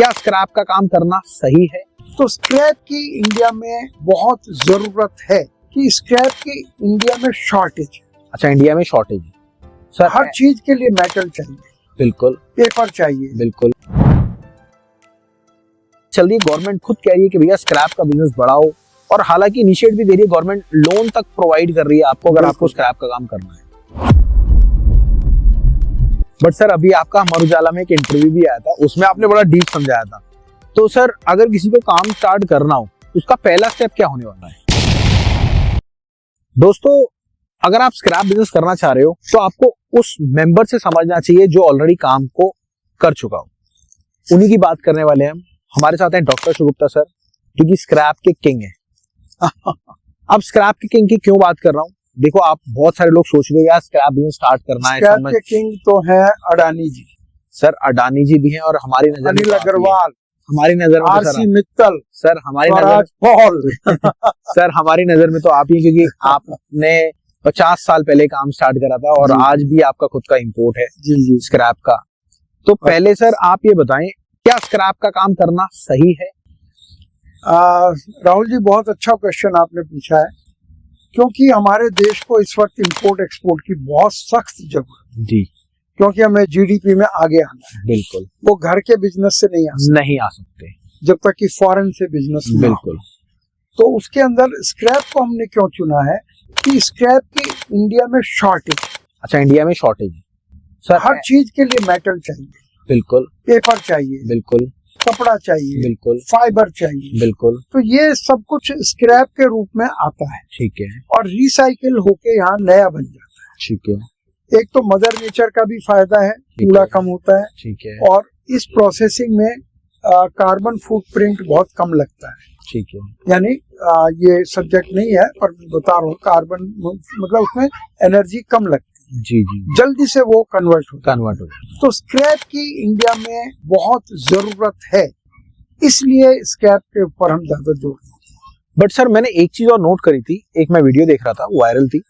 क्या स्क्रैप का काम करना सही है? तो स्क्रैप की इंडिया में बहुत जरूरत है कि स्क्रैप की इंडिया में शॉर्टेज है। अच्छा, इंडिया में शॉर्टेज है सर? हर चीज के लिए मेटल चाहिए, बिल्कुल, पेपर चाहिए, बिल्कुल। चलिए, गवर्नमेंट खुद कह रही है कि भैया स्क्रैप का बिजनेस बढ़ाओ, और हालांकि इनिशिएट भी दे रही है गवर्नमेंट, लोन तक प्रोवाइड कर रही है आपको अगर आपको स्क्रैप का काम करना है। बट सर, अभी आपका अमर उजाला में एक इंटरव्यू भी आया था, उसमें आपने बड़ा डीप समझाया था। तो सर, अगर किसी को काम स्टार्ट करना हो उसका पहला स्टेप क्या होने वाला है? दोस्तों, अगर आप स्क्रैप बिजनेस करना चाह रहे हो तो आपको उस मेंबर से समझना चाहिए जो ऑलरेडी काम को कर चुका हो। उन्हीं की बात करने वाले हैं हम। हमारे साथ हैं डॉक्टर शिवगुप्ता सर, जो कि स्क्रैप के किंग है। अब स्क्रैप के किंग की क्यों बात कर रहा हूँ? देखो, आप बहुत सारे लोग सोच रहे हैं स्क्रैप बिजनेस स्टार्ट करना है। स्क्रैप के किंग तो है अडानी जी। सर, अडानी जी भी हैं, और हमारी नजर में अनिल अग्रवाल, हमारी नजर में आरसी मित्तल, सर हमारी नजर सर हमारी नजर में तो आप ही, क्योंकि आपने 50 साल पहले काम स्टार्ट करा था और आज भी आपका खुद का इंपोर्ट है जी स्क्रैप का। तो पहले सर आप ये बताएं, क्या स्क्रैप का काम करना सही है? राहुल जी, बहुत अच्छा क्वेश्चन आपने पूछा है, क्योंकि हमारे देश को इस वक्त इंपोर्ट एक्सपोर्ट की बहुत सख्त जरूरत है जी, क्योंकि हमें जीडीपी में आगे आना है। बिल्कुल, वो घर के बिजनेस से नहीं आ सकते जब तक कि फॉरेन से बिजनेस। बिल्कुल। तो उसके अंदर स्क्रैप को हमने क्यों चुना है कि स्क्रैप की इंडिया में शॉर्टेज। अच्छा, इंडिया में शॉर्टेज सर? हर चीज के लिए मेटल चाहिए, बिल्कुल, पेपर चाहिए, बिल्कुल, कपड़ा चाहिए, बिल्कुल, फाइबर चाहिए, बिल्कुल। तो ये सब कुछ स्क्रैप के रूप में आता है, ठीक है, और रिसाइकिल होके यहाँ नया बन जाता है, ठीक है। एक तो मदर नेचर का भी फायदा है, कूड़ा कम होता है, ठीक है, और इस प्रोसेसिंग में कार्बन फुटप्रिंट बहुत कम लगता है, ठीक है। यानी ये सब्जेक्ट नहीं है पर मैं बता रहा हूँ, कार्बन मतलब उसमें एनर्जी कम लगती है, जी जी, जल्दी से वो कन्वर्ट होता है। तो स्क्रैप की इंडिया में बहुत जरूरत है, इसलिए स्क्रैप के ऊपर हम ज्यादा जोर देते हैं। बट सर, मैंने एक चीज और नोट करी थी, एक मैं वीडियो देख रहा था, वायरल थी।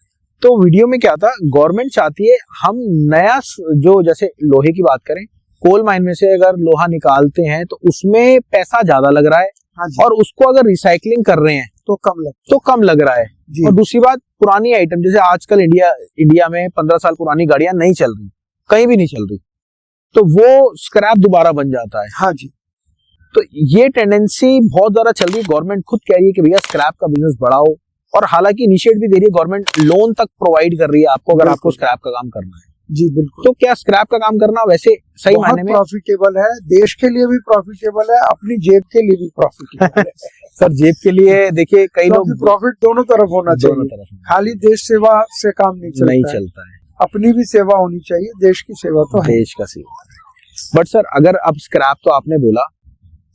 तो वीडियो में क्या था, गवर्नमेंट चाहती है हम नया, जो जैसे लोहे की बात करें, कोल माइन में से अगर लोहा निकालते हैं तो उसमें पैसा ज्यादा लग रहा है, और उसको अगर रिसाइकलिंग कर रहे हैं तो कम लग रहा है। और दूसरी बात, पुरानी आइटम, जैसे आजकल इंडिया में 15 साल पुरानी गाड़ियां नहीं चल रही, कहीं भी नहीं चल रही, तो वो स्क्रैप दोबारा बन जाता है। हाँ जी। तो ये टेंडेंसी बहुत ज्यादा चल रही है। गवर्नमेंट खुद कह रही है कि भैया स्क्रैप का बिजनेस बढ़ाओ, और हालांकि इनिशिएट भी दे रही है गवर्नमेंट, लोन तक प्रोवाइड कर रही है आपको अगर आपको स्क्रैप का काम करना है। जी बिल्कुल। तो क्या स्क्रैप का काम करना वैसे सही मायने में प्रॉफिटेबल है? देश के लिए भी प्रॉफिटेबल है, अपनी जेब के लिए भी प्रॉफिटेबल है। सर, जेब के लिए देखिए, कई लोग, प्रॉफिट दोनों तरफ होना चाहिए, खाली देश सेवा से काम नहीं चलता है, अपनी भी सेवा होनी चाहिए, देश की सेवा तो है, देश का सेवा। बट सर, अगर अब स्क्रैप, तो आपने बोला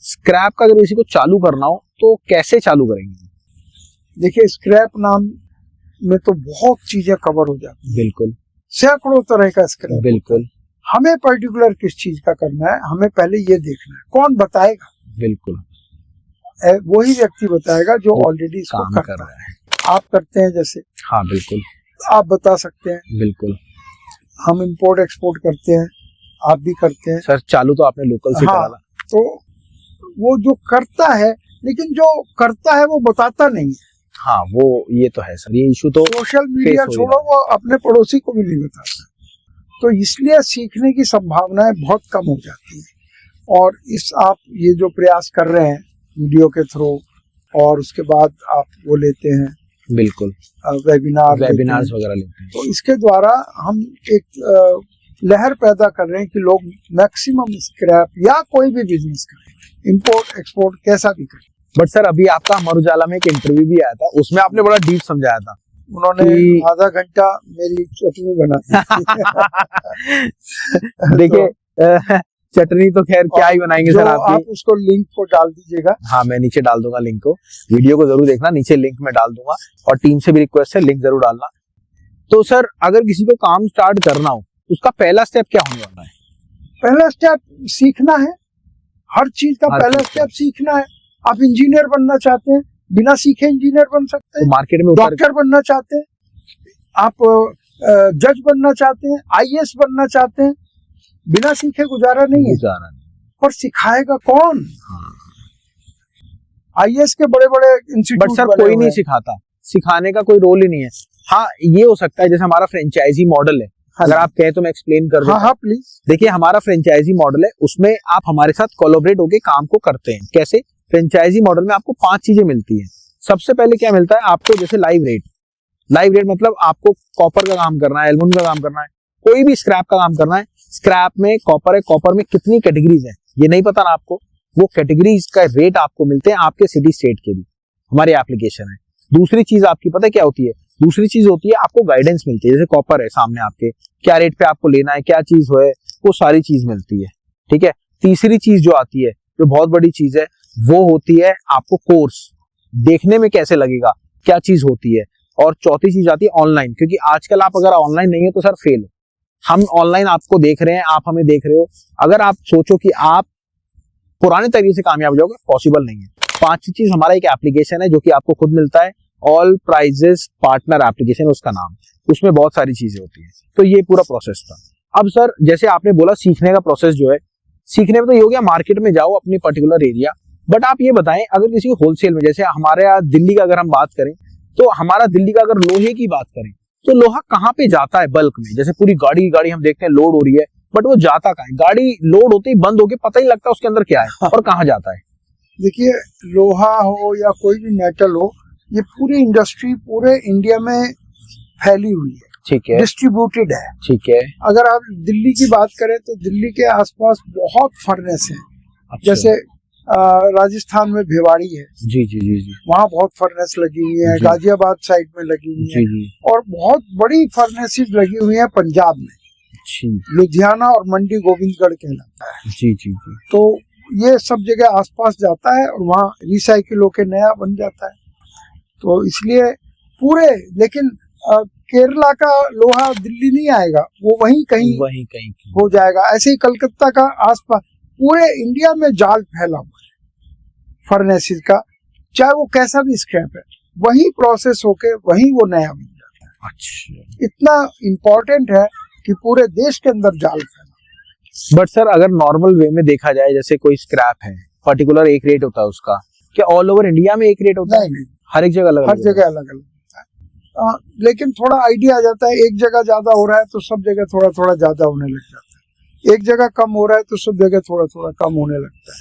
स्क्रैप का अगर किसी को चालू करना हो तो कैसे चालू करेंगे? देखिए, स्क्रैप नाम में तो बहुत चीजें कवर हो जाती है, बिल्कुल, सैकड़ों तरह का स्क्रैप, बिल्कुल। हमें पर्टिकुलर किस चीज का करना है, हमें पहले ये देखना है, कौन बताएगा? बिल्कुल, वही व्यक्ति बताएगा जो ऑलरेडी इसको कर रहा है। आप करते हैं जैसे, हाँ बिल्कुल, आप बता सकते हैं, बिल्कुल। हम इंपोर्ट एक्सपोर्ट करते हैं, आप भी करते हैं। सर, चालू तो आपने लोकल से करा। तो वो जो करता है, लेकिन जो करता है वो बताता नहीं है। हाँ, वो ये तो है सर, ये इशू तो सोशल मीडिया छोड़ो, वो अपने पड़ोसी को भी नहीं बताता, तो इसलिए सीखने की संभावनाएं बहुत कम हो जाती है। और आप ये जो प्रयास कर रहे हैं वीडियो के थ्रू, और उसके बाद आप वो लेते हैं, बिल्कुल, वेबिनार्स वगैरह लेते हैं, तो इसके द्वारा हम एक लहर पैदा कर रहे हैं कि लोग मैक्सिमम स्क्रैप या कोई भी बिजनेस करें, इंपोर्ट एक्सपोर्ट कैसा भी करें। बट सर, अभी आपका अमर उजाला में एक इंटरव्यू भी आया था, उसमें आपने बड़ा डीप समझाया था। उन्होंने आधा घंटा मेरी चटनी बना देखिए, चटनी तो खैर क्या ही बनाएंगे सर, आप उसको लिंक को डाल दीजिएगा। हाँ, मैं नीचे डाल दूंगा लिंक को, वीडियो को जरूर देखना, नीचे लिंक में डाल दूंगा, और टीम से भी रिक्वेस्ट है लिंक जरूर डालना। तो सर, अगर किसी को काम स्टार्ट करना हो, उसका पहला स्टेप क्या होने वाला है? पहला स्टेप सीखना है, हर चीज का पहला स्टेप सीखना है। आप इंजीनियर बनना चाहते हैं, बिना सीखे इंजीनियर बन सकते हैं, तो मार्केट में डॉक्टर बनना चाहते हैं, आप जज बनना चाहते हैं, आईएएस बनना चाहते हैं, बिना सीखे गुजारा नहीं है। पर सिखाएगा कौन? आईएएस के बड़े बड़े इंस्टीट्यूट बट सर कोई नहीं सिखाता, सिखाने का कोई रोल ही नहीं है। हाँ ये हो सकता है जैसे हमारा फ्रेंचाइजी मॉडल है, अगर आप कहें तो मैं एक्सप्लेन कर दूं। हाँ प्लीज। देखिए हमारा फ्रेंचाइजी मॉडल है, उसमें आप हमारे साथ कोलैबोरेट होकर काम को करते हैं। कैसे? फ्रेंचाइजी मॉडल में आपको 5 चीजें मिलती है। सबसे पहले क्या मिलता है आपको? जैसे लाइव रेट। लाइव रेट मतलब आपको कॉपर का काम करना है, एल्युमिनियम का काम करना है, कोई भी स्क्रैप का काम करना है। स्क्रैप में कॉपर है, कॉपर में कितनी कैटेगरीज है ये नहीं पता ना आपको, वो कैटेगरीज का रेट आपको मिलते हैं आपके सिटी स्टेट के भी, हमारी एप्लीकेशन है। दूसरी चीज आपकी पता है क्या होती है? दूसरी चीज होती है आपको गाइडेंस मिलती है। जैसे कॉपर है सामने आपके, क्या रेट पे आपको लेना है, क्या चीज है, वो सारी चीज मिलती है। ठीक है। तीसरी चीज जो आती है, जो बहुत बड़ी चीज है, वो होती है आपको कोर्स, देखने में कैसे लगेगा, क्या चीज होती है। और चौथी चीज आती है ऑनलाइन, क्योंकि आजकल आप अगर ऑनलाइन नहीं है तो सर फेल हो। हम ऑनलाइन आपको देख रहे हैं, आप हमें देख रहे हो, अगर आप सोचो कि आप पुराने तरीके से कामयाब हो जाओगे, पॉसिबल नहीं है। पांचवी चीज हमारा एक एप्लीकेशन है जो कि आपको खुद मिलता है, ऑल प्राइजेस पार्टनर एप्लीकेशन उसका नाम, उसमें बहुत सारी चीजें होती हैं। तो ये पूरा प्रोसेस था। अब सर जैसे आपने बोला सीखने का प्रोसेस जो है, सीखने में तो ये हो गया मार्केट में जाओ अपनी पर्टिकुलर एरिया, बट आप ये बताएं अगर किसी होलसेल में, जैसे हमारे यहाँ दिल्ली का अगर हम बात करें तो हमारा दिल्ली का अगर लोहे की बात करें तो लोहा कहाँ पे जाता है बल्क में? जैसे पूरी गाड़ी हम देखते हैं लोड हो रही है, बट वो जाता कहाँ है? गाड़ी लोड होते ही बंद होके पता ही लगता है उसके अंदर क्या है और कहाँ जाता है। देखिए लोहा हो या कोई भी मेटल हो, ये पूरी इंडस्ट्री पूरे इंडिया में फैली हुई है, ठीक है, डिस्ट्रीब्यूटेड है। ठीक है। अगर आप दिल्ली की बात करें तो दिल्ली के आसपास बहुत फर्नेस है। अच्छा। जैसे राजस्थान में भिवाड़ी है, जी जी जी जी, वहाँ बहुत फर्नेस लगी हुई है। गाजियाबाद साइड में लगी हुई है, और बहुत बड़ी फर्नेसेस लगी हुई है पंजाब में, लुधियाना और मंडी गोविंदगढ़ कहलाता है। जी जी जी। तो ये सब जगह आसपास जाता है और वहाँ रिसाइकिल होके नया बन जाता है। तो इसलिए पूरे, लेकिन केरला का लोहा दिल्ली नहीं आएगा, वो वहीं कहीं हो जाएगा। ऐसे ही कलकत्ता का आसपास पूरे इंडिया में जाल फैला हुआ है फर्नेसिस का, चाहे वो कैसा भी स्क्रैप है, वही प्रोसेस होके वही वो नया बन जाता है। अच्छा, इतना इम्पोर्टेंट है कि पूरे देश के अंदर जाल फैला। बट सर अगर नॉर्मल वे में देखा जाए, जैसे कोई स्क्रैप है पर्टिकुलर एक रेट होता है उसका, क्या ऑल ओवर इंडिया में एक रेट होता है? नहीं, हर एक जगह अलग, हर जगह अलग अलग होता है। लेकिन थोड़ा आइडिया आ जाता है, एक जगह ज्यादा हो रहा है तो सब जगह थोड़ा थोड़ा ज्यादा होने लग जाता है, एक जगह कम हो रहा है तो सब जगह थोड़ा थोड़ा कम होने लगता है।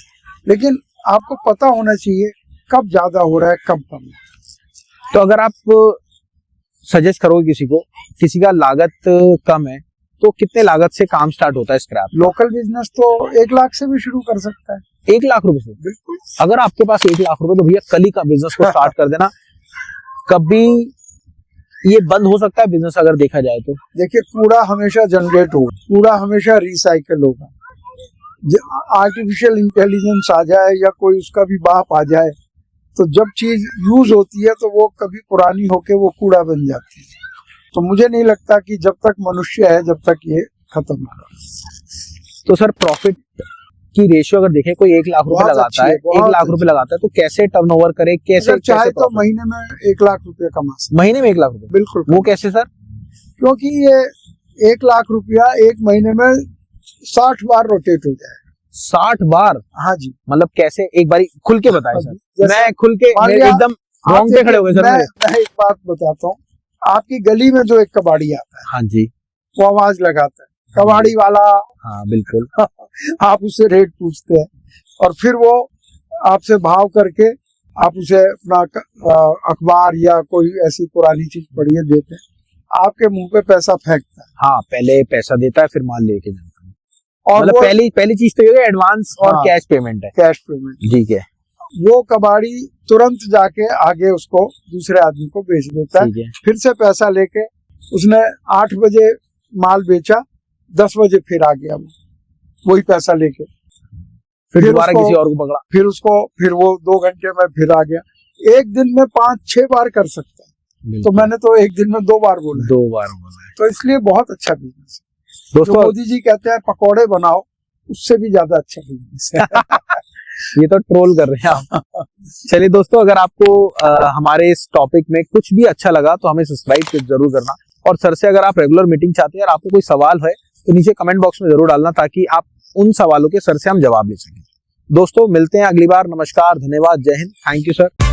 लेकिन आपको पता होना चाहिए कब ज्यादा हो रहा है कब कम हो रहा है। तो अगर आप सजेस्ट करोगे किसी को, किसी का लागत कम है, तो कितने लागत से काम स्टार्ट होता है स्क्रैप? लोकल बिजनेस तो 1 लाख से भी शुरू कर सकता है। 1 लाख रुपए से? बिल्कुल। अगर आपके पास 1 लाख रुपए, तो भैया कल ही का बिजनेस को स्टार्ट कर देना। कभी ये बंद हो सकता है बिजनेस अगर देखा जाए तो? देखिए कूड़ा हमेशा जनरेट होगा, कूड़ा हमेशा रिसाइकल होगा। आर्टिफिशियल इंटेलिजेंस आ जाए या कोई उसका भी बाप आ जाए, तो जब चीज यूज होती है तो वो कभी पुरानी होके वो कूड़ा बन जाती है। तो मुझे नहीं लगता कि जब तक मनुष्य है जब तक ये खत्म होगा। तो सर प्रॉफिट की रेशियो अगर देखें, कोई 1 लाख रुपए लगाता है, 1 लाख रुपए लगाता है, तो कैसे टर्नओवर करे, कैसे चाहे तो महीने में 1 लाख रुपया कमा सकते। महीने में 1 लाख रुपए? बिल्कुल। वो कैसे सर? क्योंकि ये 1 लाख रुपया एक महीने में 60 बार रोटेट हो जाएगा। 60 बार? हाँ जी। मतलब कैसे, एक बार खुल के बताएं सर। मैं खुल के एकदम रोंगटे खड़े हो गए सर। मैं एक बात बताता हूँ, आपकी गली में जो एक कबाड़ी आता है, हाँ जी, वो आवाज लगाता है, कबाड़ी वाला। हाँ बिल्कुल। आप उससे रेट पूछते हैं और फिर वो आपसे भाव करके आप उसे अपना अखबार या कोई ऐसी पुरानी चीज पढ़िए देते हैं, आपके मुंह पे पैसा फेंकता है। हाँ, पहले पैसा देता है फिर माल लेके जाता है। और मतलब पहली चीज तो ये एडवांस और कैश पेमेंट है। कैश पेमेंट, ठीक है। वो कबाड़ी तुरंत जाके आगे उसको दूसरे आदमी को बेच देता है, फिर से पैसा लेके उसने 8 बजे माल बेचा, 10 बजे फिर आ गया वो वही पैसा लेके, फिर दोबारा किसी और को पकड़ा, फिर वो 2 घंटे में फिर आ गया। एक दिन में 5-6 बार कर सकता है, तो मैंने तो एक दिन में 2 बार बोला। 2 बार बोला है। तो इसलिए बहुत अच्छा बिजनेस है। दोस्तों, मोदी जी कहते हैं पकौड़े बनाओ, उससे भी ज्यादा अच्छा बिजनेस है। ये तो ट्रोल कर रहे हैं आप। चलिए दोस्तों, अगर आपको हमारे इस टॉपिक में कुछ भी अच्छा लगा तो हमें सब्सक्राइब जरूर करना, और सर से अगर आप रेगुलर मीटिंग चाहते हैं और आपको कोई सवाल है तो नीचे कमेंट बॉक्स में जरूर डालना, ताकि आप उन सवालों के सर से हम जवाब ले सकें। दोस्तों मिलते हैं अगली बार। नमस्कार, धन्यवाद, जय हिंद, थैंक यू सर।